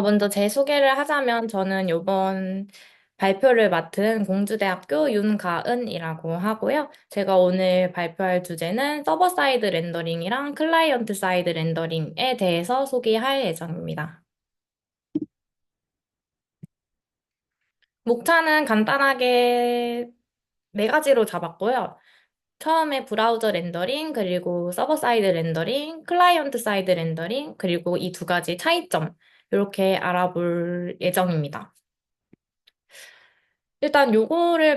먼저 제 소개를 하자면 저는 이번 발표를 맡은 공주대학교 윤가은이라고 하고요. 제가 오늘 발표할 주제는 서버 사이드 렌더링이랑 클라이언트 사이드 렌더링에 대해서 소개할 예정입니다. 목차는 간단하게 네 가지로 잡았고요. 처음에 브라우저 렌더링, 그리고 서버 사이드 렌더링, 클라이언트 사이드 렌더링, 그리고 이 두 가지 차이점, 이렇게 알아볼 예정입니다. 일단 요거를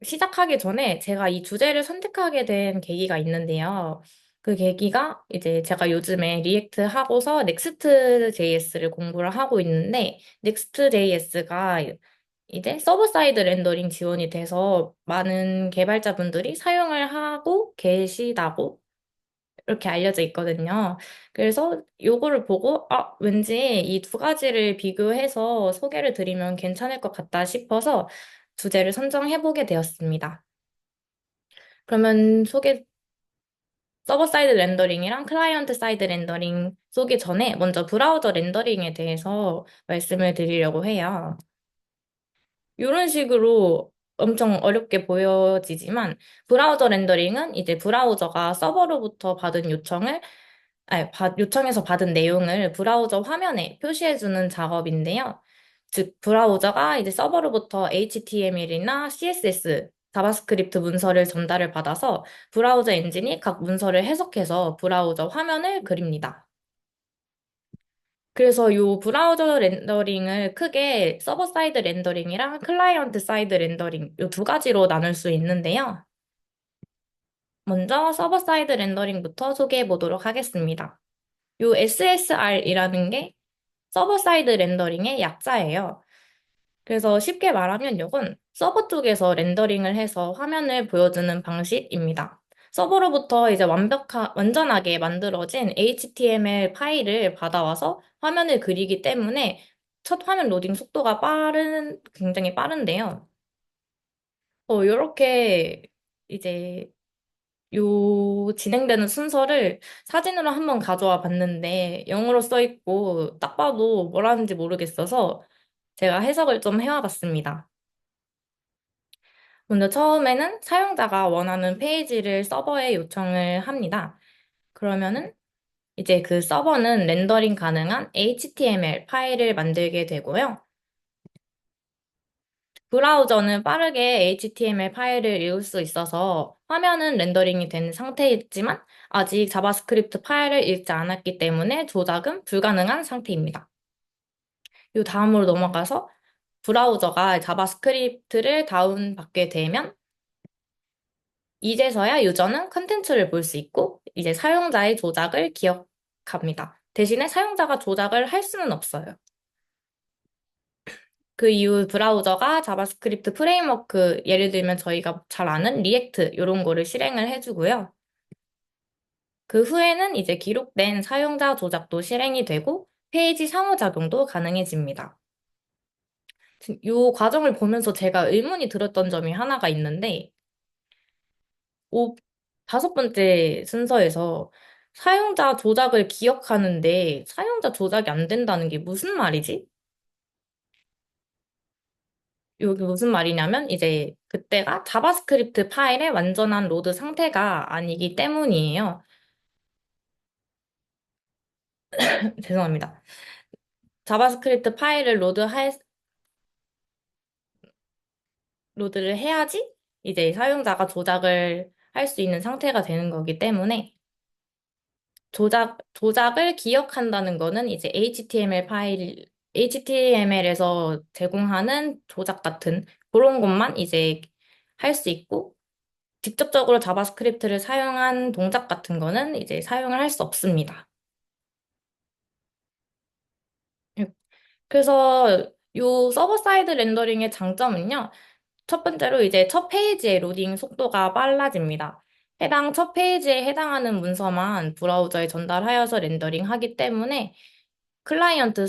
시작하기 전에 제가 이 주제를 선택하게 된 계기가 있는데요. 그 계기가 이제 제가 요즘에 리액트 하고서 넥스트 JS를 공부를 하고 있는데, 넥스트 JS가 이제 서버 사이드 렌더링 지원이 돼서 많은 개발자분들이 사용을 하고 계시다고 이렇게 알려져 있거든요. 그래서 요거를 보고, 왠지 이 두 가지를 비교해서 소개를 드리면 괜찮을 것 같다 싶어서 주제를 선정해보게 되었습니다. 그러면 서버 사이드 렌더링이랑 클라이언트 사이드 렌더링 쏘기 전에 먼저 브라우저 렌더링에 대해서 말씀을 드리려고 해요. 이런 식으로 엄청 어렵게 보여지지만 브라우저 렌더링은 이제 브라우저가 서버로부터 받은 요청에서 받은 내용을 브라우저 화면에 표시해주는 작업인데요. 즉, 브라우저가 이제 서버로부터 HTML이나 CSS, 자바스크립트 문서를 전달을 받아서 브라우저 엔진이 각 문서를 해석해서 브라우저 화면을 그립니다. 그래서 요 브라우저 렌더링을 크게 서버 사이드 렌더링이랑 클라이언트 사이드 렌더링 요 두 가지로 나눌 수 있는데요. 먼저 서버 사이드 렌더링부터 소개해 보도록 하겠습니다. 요 SSR이라는 게 서버 사이드 렌더링의 약자예요. 그래서 쉽게 말하면 이건 서버 쪽에서 렌더링을 해서 화면을 보여주는 방식입니다. 서버로부터 이제 완전하게 만들어진 HTML 파일을 받아와서 화면을 그리기 때문에 첫 화면 로딩 속도가 굉장히 빠른데요. 요렇게 이제 진행되는 순서를 사진으로 한번 가져와 봤는데 영어로 써 있고 딱 봐도 뭐라는지 모르겠어서 제가 해석을 좀 해와 봤습니다. 먼저 처음에는 사용자가 원하는 페이지를 서버에 요청을 합니다. 그러면은 이제 그 서버는 렌더링 가능한 HTML 파일을 만들게 되고요. 브라우저는 빠르게 HTML 파일을 읽을 수 있어서 화면은 렌더링이 된 상태이지만 아직 자바스크립트 파일을 읽지 않았기 때문에 조작은 불가능한 상태입니다. 이 다음으로 넘어가서 브라우저가 자바스크립트를 다운받게 되면 이제서야 유저는 컨텐츠를 볼 수 있고 이제 사용자의 조작을 기억합니다. 대신에 사용자가 조작을 할 수는 없어요. 그 이후 브라우저가 자바스크립트 프레임워크, 예를 들면 저희가 잘 아는 리액트 이런 거를 실행을 해주고요. 그 후에는 이제 기록된 사용자 조작도 실행이 되고 페이지 상호작용도 가능해집니다. 이 과정을 보면서 제가 의문이 들었던 점이 하나가 있는데 오, 다섯 번째 순서에서 사용자 조작을 기억하는데 사용자 조작이 안 된다는 게 무슨 말이지? 여기 무슨 말이냐면 이제 그때가 자바스크립트 파일의 완전한 로드 상태가 아니기 때문이에요. 죄송합니다. 자바스크립트 파일을 로드를 해야지 이제 사용자가 조작을 할 수 있는 상태가 되는 거기 때문에 조작을 기억한다는 거는 이제 HTML에서 제공하는 조작 같은 그런 것만 이제 할 수 있고, 직접적으로 자바스크립트를 사용한 동작 같은 거는 이제 사용을 할 수 없습니다. 그래서 요 서버 사이드 렌더링의 장점은요. 첫 번째로 이제 첫 페이지의 로딩 속도가 빨라집니다. 해당 첫 페이지에 해당하는 문서만 브라우저에 전달하여서 렌더링하기 때문에 클라이언트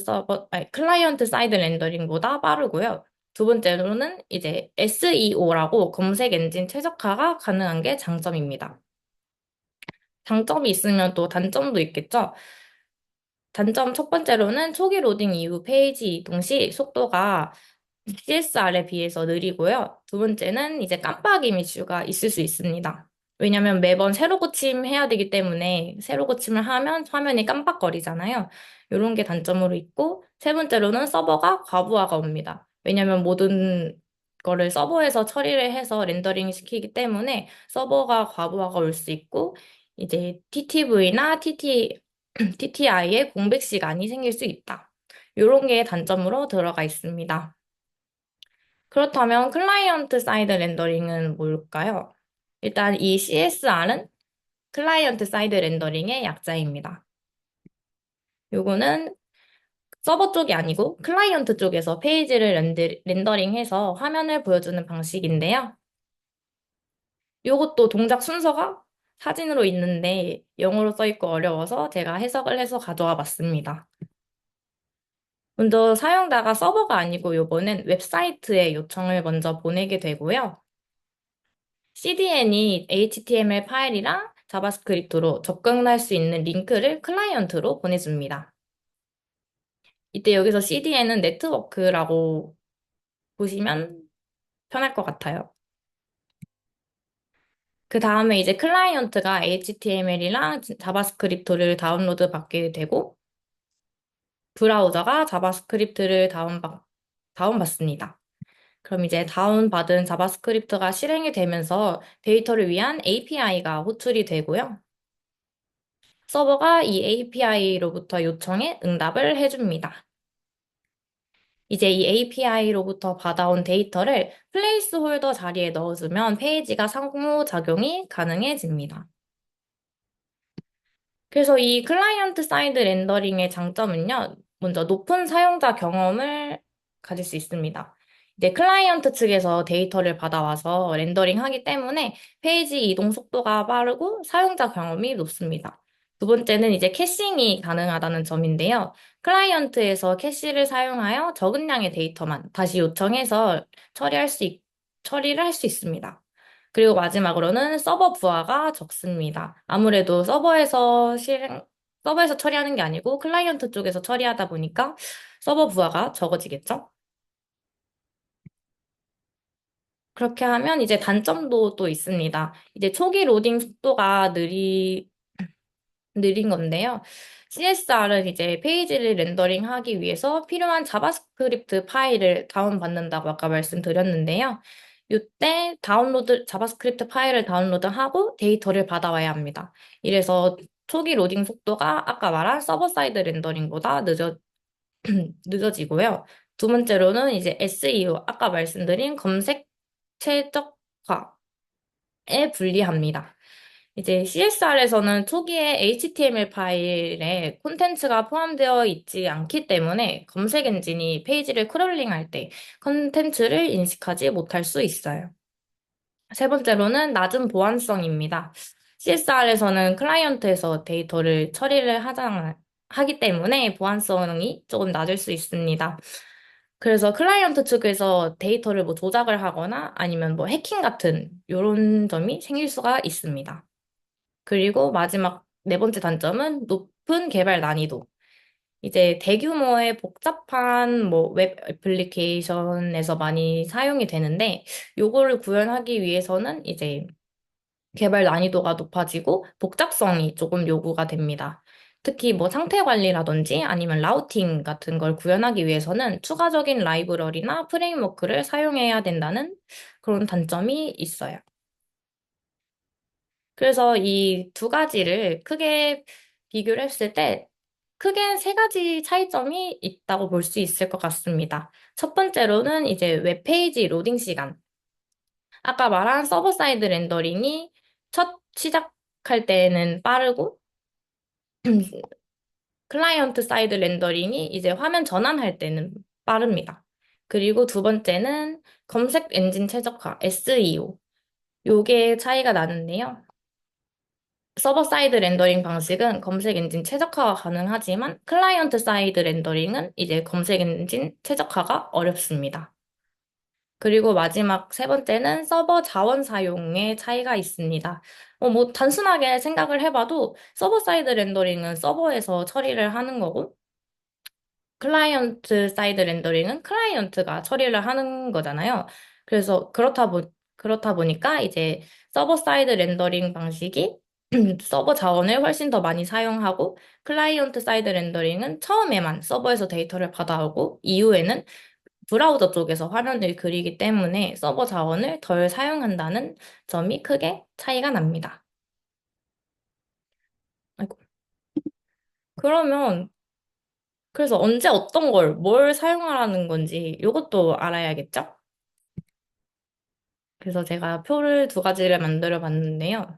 사이드 렌더링보다 빠르고요. 두 번째로는 이제 SEO라고 검색 엔진 최적화가 가능한 게 장점입니다. 장점이 있으면 또 단점도 있겠죠? 단점 첫 번째로는 초기 로딩 이후 페이지 이동 시 속도가 CSR에 비해서 느리고요. 두 번째는 이제 깜빡임 이슈가 있을 수 있습니다. 왜냐면 매번 새로 고침해야 되기 때문에 새로 고침을 하면 화면이 깜빡거리잖아요. 이런 게 단점으로 있고, 세 번째로는 서버가 과부하가 옵니다. 왜냐면 모든 거를 서버에서 처리를 해서 렌더링 시키기 때문에 서버가 과부하가 올 수 있고, 이제 TTV나 TTI에 공백 시간이 생길 수 있다. 이런 게 단점으로 들어가 있습니다. 그렇다면 클라이언트 사이드 렌더링은 뭘까요? 일단 이 CSR은 클라이언트 사이드 렌더링의 약자입니다. 요거는 서버 쪽이 아니고 클라이언트 쪽에서 페이지를 렌더링해서 화면을 보여주는 방식인데요. 요것도 동작 순서가 사진으로 있는데 영어로 써 있고 어려워서 제가 해석을 해서 가져와 봤습니다. 먼저 사용자가 서버가 아니고 요거는 웹사이트에 요청을 먼저 보내게 되고요. CDN이 HTML 파일이랑 자바스크립트로 접근할 수 있는 링크를 클라이언트로 보내줍니다. 이때 여기서 CDN은 네트워크라고 보시면 편할 것 같아요. 그 다음에 이제 클라이언트가 HTML이랑 자바스크립트를 다운로드 받게 되고, 브라우저가 자바스크립트를 다운받습니다. 그럼 이제 다운받은 자바스크립트가 실행이 되면서 데이터를 위한 API가 호출이 되고요. 서버가 이 API로부터 요청에 응답을 해줍니다. 이제 이 API로부터 받아온 데이터를 플레이스 홀더 자리에 넣어주면 페이지가 상호작용이 가능해집니다. 그래서 이 클라이언트 사이드 렌더링의 장점은요, 먼저 높은 사용자 경험을 가질 수 있습니다. 이제 클라이언트 측에서 데이터를 받아와서 렌더링 하기 때문에 페이지 이동 속도가 빠르고 사용자 경험이 높습니다. 두 번째는 이제 캐싱이 가능하다는 점인데요. 클라이언트에서 캐시를 사용하여 적은 양의 데이터만 다시 요청해서 처리를 할 수 있습니다. 그리고 마지막으로는 서버 부하가 적습니다. 아무래도 서버에서 처리하는 게 아니고 클라이언트 쪽에서 처리하다 보니까 서버 부하가 적어지겠죠? 그렇게 하면 이제 단점도 또 있습니다. 이제 초기 로딩 속도가 느린 건데요. CSR은 이제 페이지를 렌더링하기 위해서 필요한 자바스크립트 파일을 다운받는다고 아까 말씀드렸는데요. 이때 자바스크립트 파일을 다운로드하고 데이터를 받아와야 합니다. 이래서 초기 로딩 속도가 아까 말한 서버 사이드 렌더링보다 늦어지고요. 두 번째로는 이제 SEO, 아까 말씀드린 검색 최적화에 불리합니다. 이제 CSR에서는 초기에 HTML 파일에 콘텐츠가 포함되어 있지 않기 때문에 검색 엔진이 페이지를 크롤링할 때 콘텐츠를 인식하지 못할 수 있어요. 세 번째로는 낮은 보안성입니다. CSR에서는 클라이언트에서 데이터를 하기 때문에 보안성이 조금 낮을 수 있습니다. 그래서 클라이언트 측에서 데이터를 뭐 조작을 하거나 아니면 뭐 해킹 같은 이런 점이 생길 수가 있습니다. 그리고 마지막 네 번째 단점은 높은 개발 난이도. 이제 대규모의 복잡한 뭐 웹 애플리케이션에서 많이 사용이 되는데 요거를 구현하기 위해서는 이제 개발 난이도가 높아지고 복잡성이 조금 요구가 됩니다. 특히 뭐 상태 관리라든지 아니면 라우팅 같은 걸 구현하기 위해서는 추가적인 라이브러리나 프레임워크를 사용해야 된다는 그런 단점이 있어요. 그래서 이 두 가지를 크게 비교를 했을 때 크게 세 가지 차이점이 있다고 볼 수 있을 것 같습니다. 첫 번째로는 이제 웹페이지 로딩 시간. 아까 말한 서버 사이드 렌더링이 첫 시작할 때는 빠르고 클라이언트 사이드 렌더링이 이제 화면 전환할 때는 빠릅니다. 그리고 두 번째는 검색 엔진 최적화, SEO. 요게 차이가 나는데요. 서버 사이드 렌더링 방식은 검색 엔진 최적화가 가능하지만 클라이언트 사이드 렌더링은 이제 검색 엔진 최적화가 어렵습니다. 그리고 마지막 세 번째는 서버 자원 사용의 차이가 있습니다. 뭐 단순하게 생각을 해봐도 서버 사이드 렌더링은 서버에서 처리를 하는 거고, 클라이언트 사이드 렌더링은 클라이언트가 처리를 하는 거잖아요. 그래서 그렇다 보니까 이제 서버 사이드 렌더링 방식이 서버 자원을 훨씬 더 많이 사용하고 클라이언트 사이드 렌더링은 처음에만 서버에서 데이터를 받아오고 이후에는 브라우저 쪽에서 화면을 그리기 때문에 서버 자원을 덜 사용한다는 점이 크게 차이가 납니다. 아이고. 그러면 그래서 언제 어떤 뭘 사용하라는 건지 이것도 알아야겠죠? 그래서 제가 표를 두 가지를 만들어 봤는데요.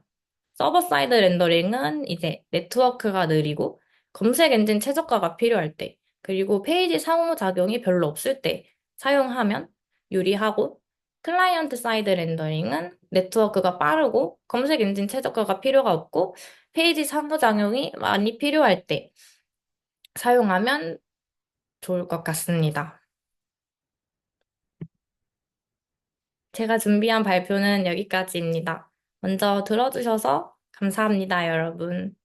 서버 사이드 렌더링은 이제 네트워크가 느리고 검색 엔진 최적화가 필요할 때, 그리고 페이지 상호작용이 별로 없을 때 사용하면 유리하고, 클라이언트 사이드 렌더링은 네트워크가 빠르고 검색 엔진 최적화가 필요가 없고 페이지 상호작용이 많이 필요할 때 사용하면 좋을 것 같습니다. 제가 준비한 발표는 여기까지입니다. 먼저 들어주셔서 감사합니다, 여러분.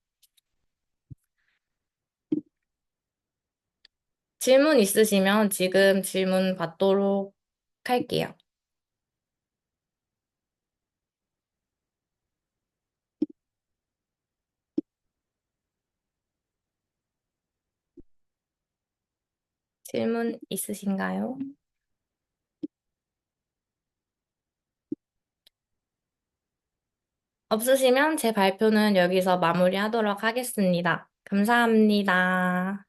질문 있으시면 지금 질문 받도록 할게요. 질문 있으신가요? 없으시면 제 발표는 여기서 마무리하도록 하겠습니다. 감사합니다.